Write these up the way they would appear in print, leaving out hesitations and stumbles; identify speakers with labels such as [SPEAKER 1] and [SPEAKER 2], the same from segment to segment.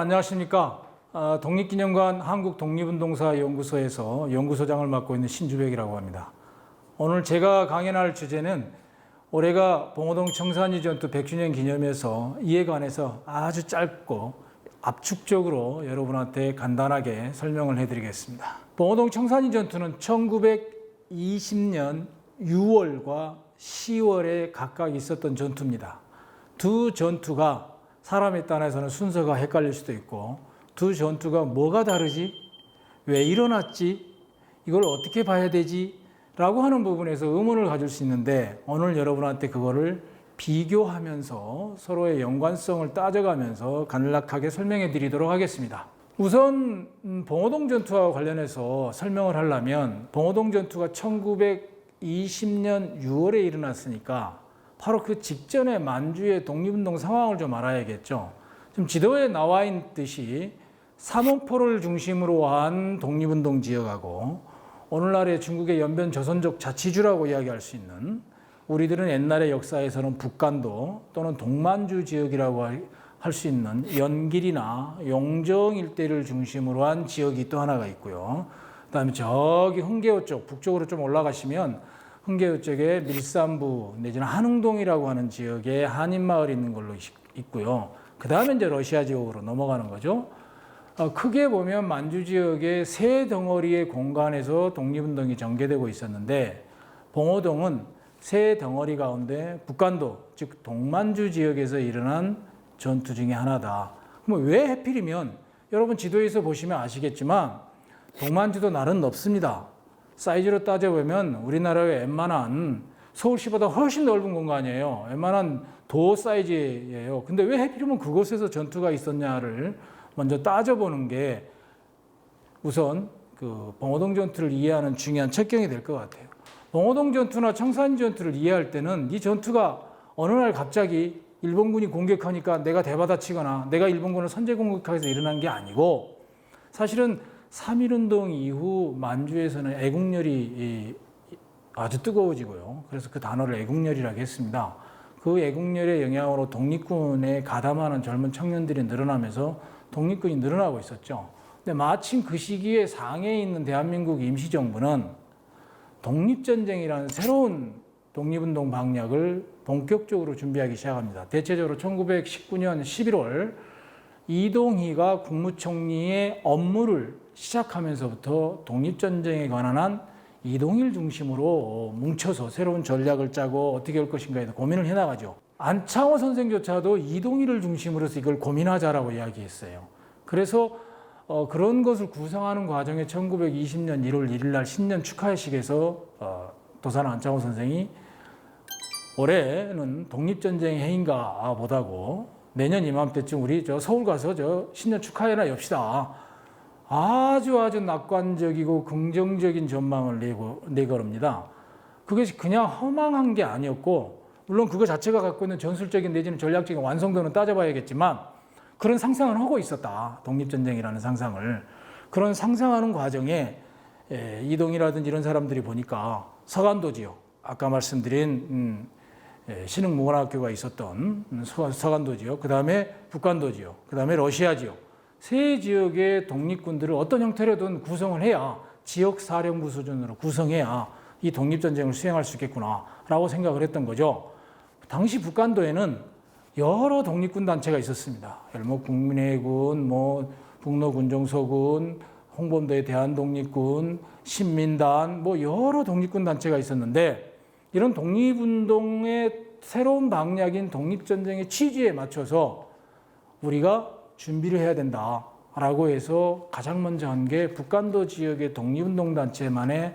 [SPEAKER 1] 안녕하십니까. 독립기념관 한국독립운동사연구소에서 연구소장을 맡고 있는 신주백이라고 합니다. 오늘 제가 강연할 주제는 올해가 봉오동 청산리 전투 100주년 기념해서 이에 관해서 아주 짧고 압축적으로 여러분한테 간단하게 설명을 해드리겠습니다. 봉오동 청산리 전투는 1920년 6월과 10월에 각각 있었던 전투입니다. 두 전투가 사람에 따라서는 순서가 헷갈릴 수도 있고, 두 전투가 뭐가 다르지? 왜 일어났지? 이걸 어떻게 봐야 되지? 라고 하는 부분에서 의문을 가질 수 있는데, 오늘 여러분한테 그거를 비교하면서 서로의 연관성을 따져가면서 간략하게 설명해 드리도록 하겠습니다. 우선 봉오동 전투와 관련해서 설명을 하려면, 봉오동 전투가 1920년 6월에 일어났으니까 바로 그 직전에 만주의 독립운동 상황을 좀 알아야겠죠. 지금 지도에 나와 있듯이 삼원포를 중심으로 한 독립운동 지역하고, 오늘날의 중국의 연변 조선족 자치주라고 이야기할 수 있는, 우리들은 옛날의 역사에서는 북간도 또는 동만주 지역이라고 할 수 있는 연길이나 용정 일대를 중심으로 한 지역이 또 하나가 있고요. 그다음에 저기 흥계호 쪽 북쪽으로 좀 올라가시면 흥계호 쪽에 밀산부 내지는 한흥동이라고 하는 지역에 한인마을이 있는 걸로 있고요. 그 다음에 이제 러시아 지역으로 넘어가는 거죠. 크게 보면 만주 지역의 세 덩어리의 공간에서 독립운동이 전개되고 있었는데, 봉오동은 세 덩어리 가운데 북간도, 즉 동만주 지역에서 일어난 전투 중에 하나다. 그럼 왜 하필이면, 여러분 지도에서 보시면 아시겠지만 동만주도 날은 넓습니다. 사이즈로 따져보면 우리나라의 웬만한, 서울시보다 훨씬 넓은 공간이에요. 웬만한 도 사이즈예요. 근데 왜 하필이면 그곳에서 전투가 있었냐를 먼저 따져보는 게 우선 그 봉오동 전투를 이해하는 중요한 척경이 될 것 같아요. 봉오동 전투나 청산리 전투를 이해할 때는 이 전투가 어느 날 갑자기 일본군이 공격하니까 내가 대받아치거나 내가 일본군을 선제 공격해서 일어난 게 아니고, 사실은 3.1운동 이후 만주에서는 애국열이 아주 뜨거워지고요. 그래서 그 단어를 애국열이라고 했습니다. 그 애국열의 영향으로 독립군에 가담하는 젊은 청년들이 늘어나면서 독립군이 늘어나고 있었죠. 근데 마침 그 시기에 상해에 있는 대한민국 임시정부는 독립전쟁이라는 새로운 독립운동 방략을 본격적으로 준비하기 시작합니다. 대체적으로 1919년 11월 이동희가 국무총리의 업무를 시작하면서부터 독립전쟁에 관한 한 이동희를 중심으로 뭉쳐서 새로운 전략을 짜고 어떻게 할 것인가에 대해 고민을 해나가죠. 안창호 선생조차도 이동희를 중심으로 해서 이걸 고민하자라고 이야기했어요. 그래서 그런 것을 구성하는 과정에 1920년 1월 1일 날 신년 축하식에서 도산 안창호 선생이 올해는 독립전쟁의 해인가 보다고 내년 이맘때쯤 우리 서울 가서 신년 축하회나 엽시다. 아주 낙관적이고 긍정적인 전망을 내걸읍니다. 그것이 그냥 허망한 게 아니었고, 물론 그거 자체가 갖고 있는 전술적인 내지는 전략적인 완성도는 따져봐야겠지만 그런 상상을 하고 있었다. 독립전쟁이라는 상상을. 그런 상상하는 과정에 이동이라든지 이런 사람들이 보니까 서간도 지역, 아까 말씀드린 신흥문화학교가 있었던 서간도 지역, 그 다음에 북간도 지역, 그 다음에 러시아 지역, 세 지역의 독립군들을 어떤 형태로든 구성을 해야, 지역사령부 수준으로 구성해야 이 독립전쟁을 수행할 수 있겠구나라고 생각을 했던 거죠. 당시 북간도에는 여러 독립군 단체가 있었습니다. 국민회군, 북로군정소군, 홍범도의 대한독립군, 신민단, 여러 독립군 단체가 있었는데, 이런 독립운동의 새로운 방향인 독립전쟁의 취지에 맞춰서 우리가 준비를 해야 된다라고 해서 가장 먼저 한 게 북간도 지역의 독립운동단체만의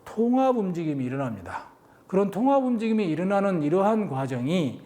[SPEAKER 1] 통합 움직임이 일어납니다. 그런 통합 움직임이 일어나는 이러한 과정이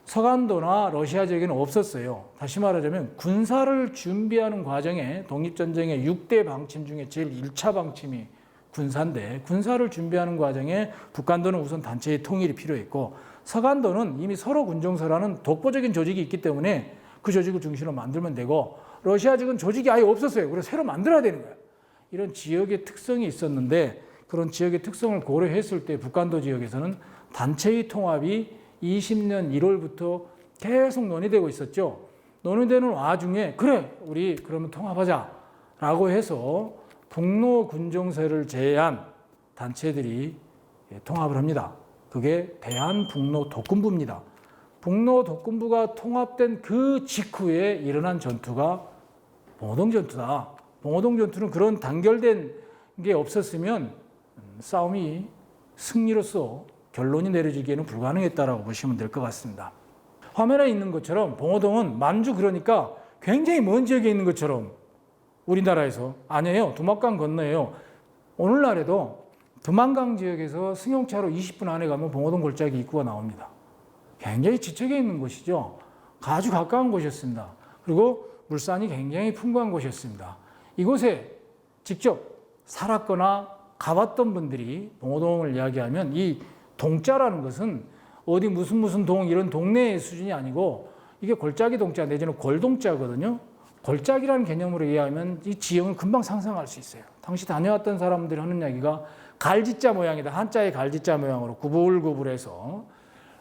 [SPEAKER 1] 서간도나 러시아 지역에는 없었어요. 다시 말하자면 군사를 준비하는 과정에 독립전쟁의 6대 방침 중에 제일 1차 방침이 군사인데, 군사를 준비하는 과정에 북간도는 우선 단체의 통일이 필요했고, 서간도는 이미 서로 군정서라는 독보적인 조직이 있기 때문에 그 조직을 중심으로 만들면 되고, 러시아 지역은 조직이 아예 없었어요. 그래서 새로 만들어야 되는 거예요. 이런 지역의 특성이 있었는데, 그런 지역의 특성을 고려했을 때 북간도 지역에서는 단체의 통합이 20년 1월부터 계속 논의되고 있었죠. 논의되는 와중에 그래 우리 그러면 통합하자라고 해서 북로 군종세를 제외한 단체들이 통합을 합니다. 그게 대한북로 독군부입니다. 북로 독군부가 통합된 그 직후에 일어난 전투가 봉오동 전투다. 봉오동 전투는 그런 단결된 게 없었으면 싸움이 승리로서 결론이 내려지기에는 불가능했다라고 보시면 될 것 같습니다. 화면에 있는 것처럼 봉오동은 만주 그러니까 굉장히 먼 지역에 있는 것처럼 우리나라에서 아니에요. 두막강 건너에요. 오늘날에도 두만강 지역에서 승용차로 20분 안에 가면 봉오동 골짜기 입구가 나옵니다. 굉장히 지척에 있는 곳이죠. 아주 가까운 곳이었습니다. 그리고 물산이 굉장히 풍부한 곳이었습니다. 이곳에 직접 살았거나 가봤던 분들이 봉오동을 이야기하면 이 동자라는 것은 어디 무슨 동 이런 동네의 수준이 아니고 이게 골짜기 동자 내지는 골동자거든요. 골짜기라는 개념으로 이해하면 이 지형을 금방 상상할 수 있어요. 당시 다녀왔던 사람들이 하는 이야기가 갈지자 모양이다. 한자의 갈지자 모양으로 구불구불해서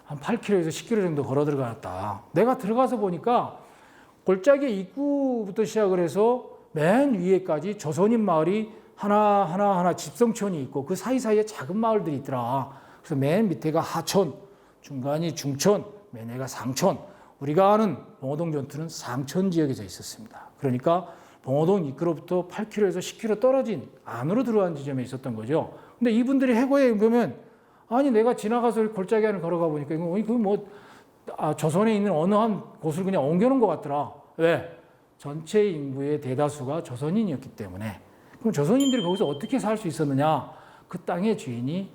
[SPEAKER 1] 한 8km에서 10km 정도 걸어 들어갔다. 내가 들어가서 보니까 골짜기 입구부터 시작을 해서 맨 위에까지 조선인 마을이 하나 집성촌이 있고 그 사이사이에 작은 마을들이 있더라. 그래서 맨 밑에가 하촌, 중간이 중촌, 맨해가 상촌. 우리가 아는 봉오동 전투는 상촌 지역에서 있었습니다. 그러니까 봉오동 입구로부터 8km에서 10km 떨어진 안으로 들어간 지점에 있었던 거죠. 근데 이분들이 해고에 보면 아니 내가 지나가서 골짜기 안을 걸어가 보니까 이거 조선에 있는 어느 한 곳을 그냥 옮겨놓은 것 같더라. 왜? 전체 인구의 대다수가 조선인이었기 때문에. 그럼 조선인들이 거기서 어떻게 살 수 있었느냐? 그 땅의 주인이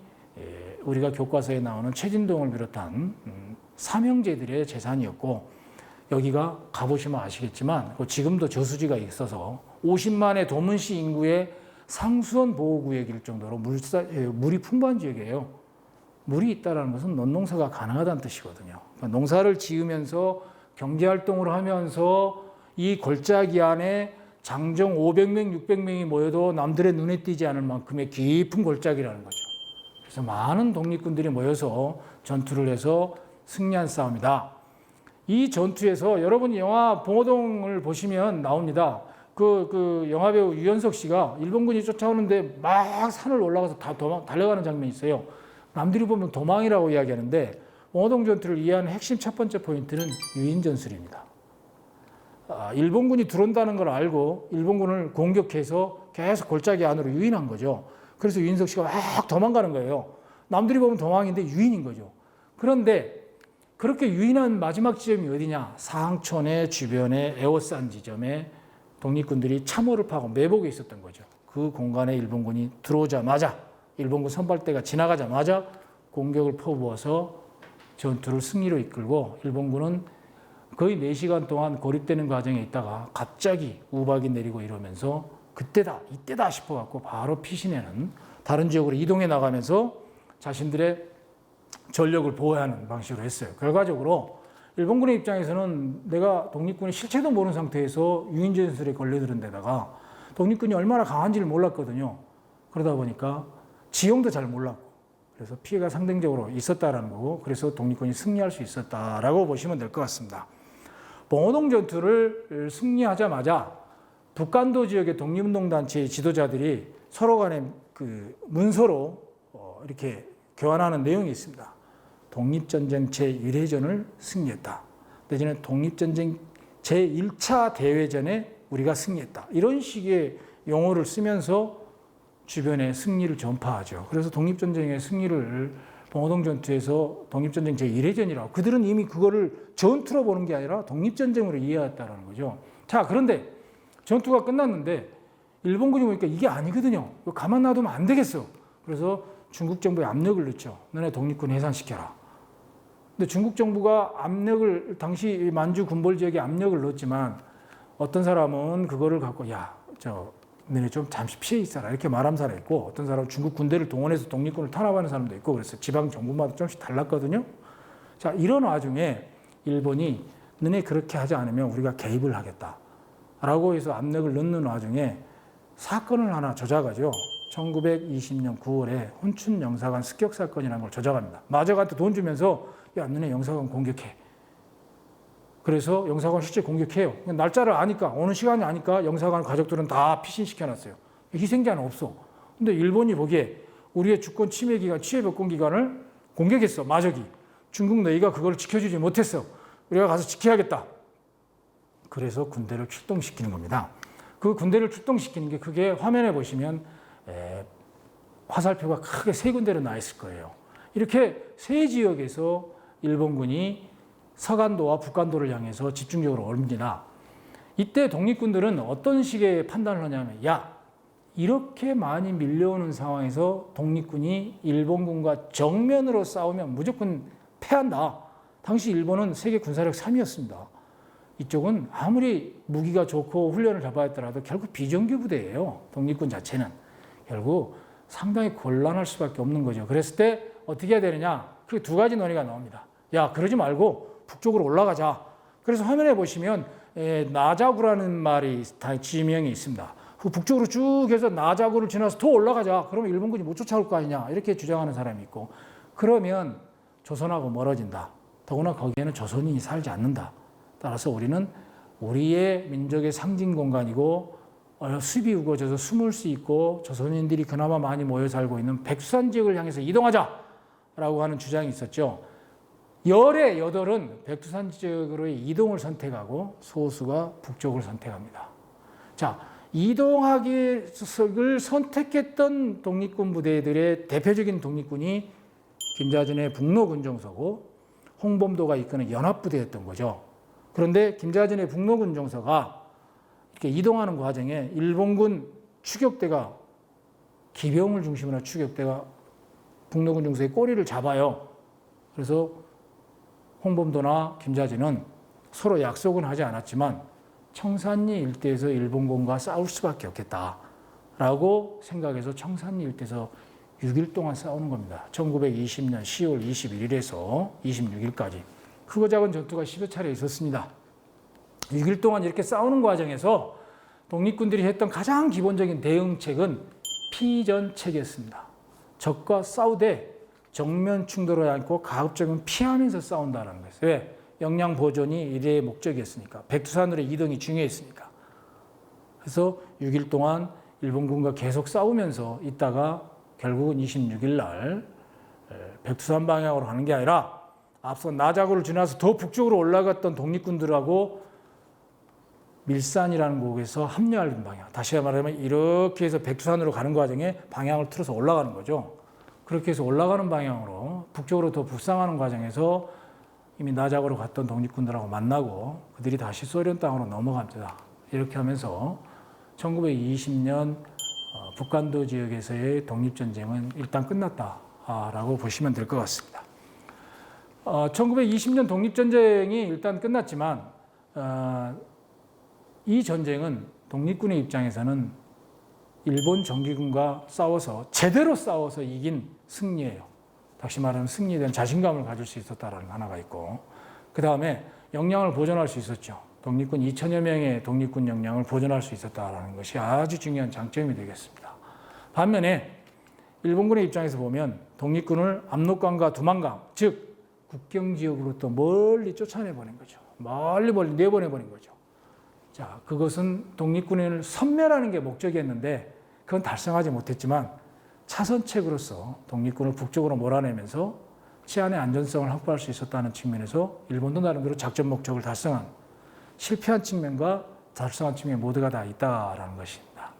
[SPEAKER 1] 우리가 교과서에 나오는 최진동을 비롯한 삼형제들의 재산이었고 여기가 가보시면 아시겠지만 지금도 저수지가 있어서 50만의 도문시 인구의 상수원 보호구역일 정도로 물이 풍부한 지역이에요. 물이 있다는 것은 논농사가 가능하다는 뜻이거든요. 그러니까 농사를 지으면서 경제활동을 하면서 이 골짜기 안에 장정 500명, 600명이 모여도 남들의 눈에 띄지 않을 만큼의 깊은 골짜기라는 거죠. 그래서 많은 독립군들이 모여서 전투를 해서 승리한 싸움이다. 이 전투에서 여러분이 영화 봉오동을 보시면 나옵니다. 그 영화배우 유연석 씨가 일본군이 쫓아오는데 막 산을 올라가서 다 달려가는 장면이 있어요. 남들이 보면 도망이라고 이야기하는데 봉오동 전투를 이해하는 핵심 첫 번째 포인트는 유인전술입니다. 일본군이 들어온다는 걸 알고 일본군을 공격해서 계속 골짜기 안으로 유인한 거죠. 그래서 유인석 씨가 막 도망가는 거예요. 남들이 보면 도망인데 유인인 거죠. 그런데 그렇게 유인한 마지막 지점이 어디냐? 상촌의 주변의 에워싼 지점에 독립군들이 참호를 파고 매복에 있었던 거죠. 그 공간에 일본군이 들어오자마자 일본군 선발대가 지나가자마자 공격을 퍼부어서 전투를 승리로 이끌고 일본군은 거의 4시간 동안 고립되는 과정에 있다가 갑자기 우박이 내리고 이러면서 이때다 싶어갖고 바로 피신해는 다른 지역으로 이동해 나가면서 자신들의 전력을 보호하는 방식으로 했어요. 결과적으로 일본군의 입장에서는 내가 독립군의 실체도 모르는 상태에서 유인전술에 걸려드는 데다가 독립군이 얼마나 강한지를 몰랐거든요. 그러다 보니까 지형도 잘 몰랐고 그래서 피해가 상대적으로 있었다라는 거고 그래서 독립군이 승리할 수 있었다라고 보시면 될 것 같습니다. 봉오동 전투를 승리하자마자 북간도 지역의 독립운동단체의 지도자들이 서로 간에 그 문서로 이렇게 교환하는 내용이 있습니다. 독립전쟁 제1회전을 승리했다. 내지는 독립전쟁 제1차 대회전에 우리가 승리했다. 이런 식의 용어를 쓰면서 주변에 승리를 전파하죠. 그래서 독립전쟁의 승리를 봉오동 전투에서 독립전쟁 제1회전이라고 그들은 이미 그거를 전투로 보는 게 아니라 독립전쟁으로 이해했다는 거죠. 자, 그런데 전투가 끝났는데 일본군이 보니까 이게 아니거든요. 이거 가만 놔두면 안 되겠어. 그래서 중국 정부에 압력을 넣죠. 너네 독립군 해산시켜라. 근데 중국 정부가 압력을 당시 만주 군벌 지역에 압력을 넣었지만 어떤 사람은 그거를 갖고 너네 좀 잠시 피해 있어라 이렇게 말하는 사람이 있고 어떤 사람은 중국 군대를 동원해서 독립군을 탄압하는 사람도 있고 그래서 지방 정부마다 조금씩 달랐거든요. 자, 이런 와중에 일본이 너네 그렇게 하지 않으면 우리가 개입을 하겠다라고 해서 압력을 넣는 와중에 사건을 하나 조작하죠. 1920년 9월에 혼춘 영사관 습격 사건이라는 걸 조작합니다. 마저한테 돈 주면서 야 너네 영사관 공격해. 그래서 영사관 실제 공격해요. 날짜를 아니까, 어느 시간이 아니까 영사관 가족들은 다 피신시켜놨어요. 희생자는 없어. 근데 일본이 보기에 우리의 주권 침해 기간, 치해복권 기간을 공격했어. 마저기. 중국 너희가 그걸 지켜주지 못했어. 우리가 가서 지켜야겠다. 그래서 군대를 출동시키는 겁니다. 그 군대를 출동시키는 게 그게 화면에 보시면 화살표가 크게 세 군데로 나 있을 거예요. 이렇게 세 지역에서 일본군이 서간도와 북간도를 향해서 집중적으로 옵니다. 이때 독립군들은 어떤 식의 판단을 하냐면, 야, 이렇게 많이 밀려오는 상황에서 독립군이 일본군과 정면으로 싸우면 무조건 패한다. 당시 일본은 세계 군사력 3위였습니다. 이쪽은 아무리 무기가 좋고 훈련을 잡아했더라도 결국 비정규 부대예요. 독립군 자체는. 결국 상당히 곤란할 수밖에 없는 거죠. 그랬을 때 어떻게 해야 되느냐? 그게 두 가지 논의가 나옵니다. 야, 그러지 말고 북쪽으로 올라가자. 그래서 화면에 보시면 나자구라는 말이 다 지명이 있습니다. 그 북쪽으로 쭉 해서 나자구를 지나서 더 올라가자. 그러면 일본군이 못 쫓아올 거 아니냐. 이렇게 주장하는 사람이 있고, 그러면 조선하고 멀어진다. 더구나 거기에는 조선인이 살지 않는다. 따라서 우리는 우리의 민족의 상징 공간이고 숲이 우거져서 숨을 수 있고 조선인들이 그나마 많이 모여 살고 있는 백두산 지역을 향해서 이동하자라고 하는 주장이 있었죠. 열의 여덟은 백두산 지역으로의 이동을 선택하고 소수가 북쪽을 선택합니다. 자, 이동하기를 선택했던 독립군 부대들의 대표적인 독립군이 김자진의 북로군정서고 홍범도가 이끄는 연합부대였던 거죠. 그런데 김자진의 북로군정서가 이렇게 이동하는 과정에 일본군 추격대가, 기병을 중심으로 한 추격대가 북로군정서의 꼬리를 잡아요. 그래서 홍범도나 김자진은 서로 약속은 하지 않았지만 청산리 일대에서 일본군과 싸울 수밖에 없겠다라고 생각해서 청산리 일대에서 6일 동안 싸우는 겁니다. 1920년 10월 21일에서 26일까지. 크고 작은 전투가 10여 차례 있었습니다. 6일 동안 이렇게 싸우는 과정에서 독립군들이 했던 가장 기본적인 대응책은 피전책이었습니다. 적과 싸우되 정면 충돌을 않고 가급적이면 피하면서 싸운다는 거예요. 왜? 역량 보존이 이래의 목적이었으니까. 백두산으로의 이동이 중요했으니까. 그래서 6일 동안 일본군과 계속 싸우면서 있다가 결국은 26일 날 백두산 방향으로 가는 게 아니라 앞서 나자구를 지나서 더 북쪽으로 올라갔던 독립군들하고 밀산이라는 곳에서 합류하는 방향. 다시 말하면 이렇게 해서 백두산으로 가는 과정에 방향을 틀어서 올라가는 거죠. 그렇게 해서 올라가는 방향으로 북쪽으로 더 북상하는 과정에서 이미 나자구로 갔던 독립군들하고 만나고 그들이 다시 소련 땅으로 넘어갑니다. 이렇게 하면서 1920년 북간도 지역에서의 독립전쟁은 일단 끝났다라고 보시면 될 것 같습니다. 1920년 독립전쟁이 일단 끝났지만 이 전쟁은 독립군의 입장에서는 일본 정기군과 싸워서 제대로 싸워서 이긴 승리예요. 다시 말하면 승리에 대한 자신감을 가질 수 있었다는 하나가 있고, 그 다음에 역량을 보존할 수 있었죠. 독립군 2천여 명의 독립군 역량을 보존할 수 있었다는 것이 아주 중요한 장점이 되겠습니다. 반면에 일본군의 입장에서 보면 독립군을 압록강과 두만강, 즉 국경지역으로 또 멀리 쫓아내버린 거죠. 멀리 내보내버린 거죠. 자, 그것은 독립군을 섬멸하는 게 목적이었는데 그건 달성하지 못했지만 차선책으로서 독립군을 북쪽으로 몰아내면서 치안의 안전성을 확보할 수 있었다는 측면에서 일본도 나름대로 작전 목적을 달성한, 실패한 측면과 달성한 측면 모두가 다 있다라는 것입니다.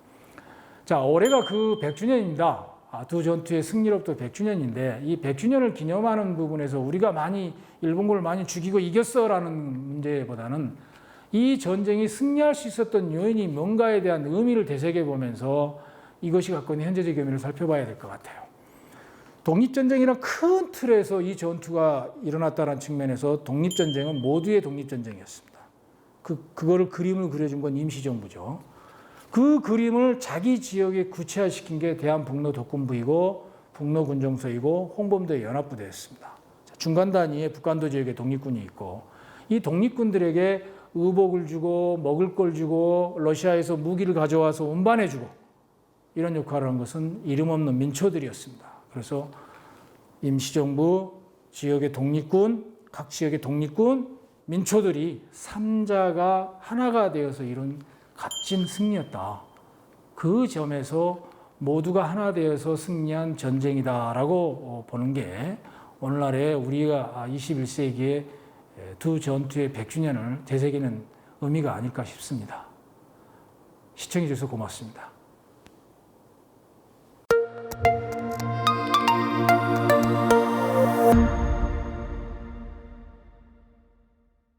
[SPEAKER 1] 자, 올해가 그 100주년입니다. 두 전투의 승리로부터 100주년인데 이 100주년을 기념하는 부분에서 우리가 많이 일본군을 많이 죽이고 이겼어라는 문제보다는 이 전쟁이 승리할 수 있었던 요인이 뭔가에 대한 의미를 되새겨 보면서 이것이 갖고 있는 현재적 의미를 살펴봐야 될 것 같아요. 독립전쟁이란 큰 틀에서 이 전투가 일어났다는 측면에서 독립전쟁은 모두의 독립전쟁이었습니다. 그거를 그림을 그려준 건 임시정부죠. 그 그림을 자기 지역에 구체화시킨 게 대한북로독군부이고 북로군정서이고 홍범도의 연합부대였습니다. 중간 단위의 북간도 지역에 독립군이 있고 이 독립군들에게 의복을 주고 먹을 걸 주고 러시아에서 무기를 가져와서 운반해주고 이런 역할을 한 것은 이름 없는 민초들이었습니다. 그래서 임시정부, 지역의 독립군, 각 지역의 독립군, 민초들이 삼자가 하나가 되어서 이룬 값진 승리였다. 그 점에서 모두가 하나 되어서 승리한 전쟁이다라고 보는 게 오늘날의 우리가 21세기의 두 전투의 100주년을 되새기는 의미가 아닐까 싶습니다. 시청해 주셔서 고맙습니다.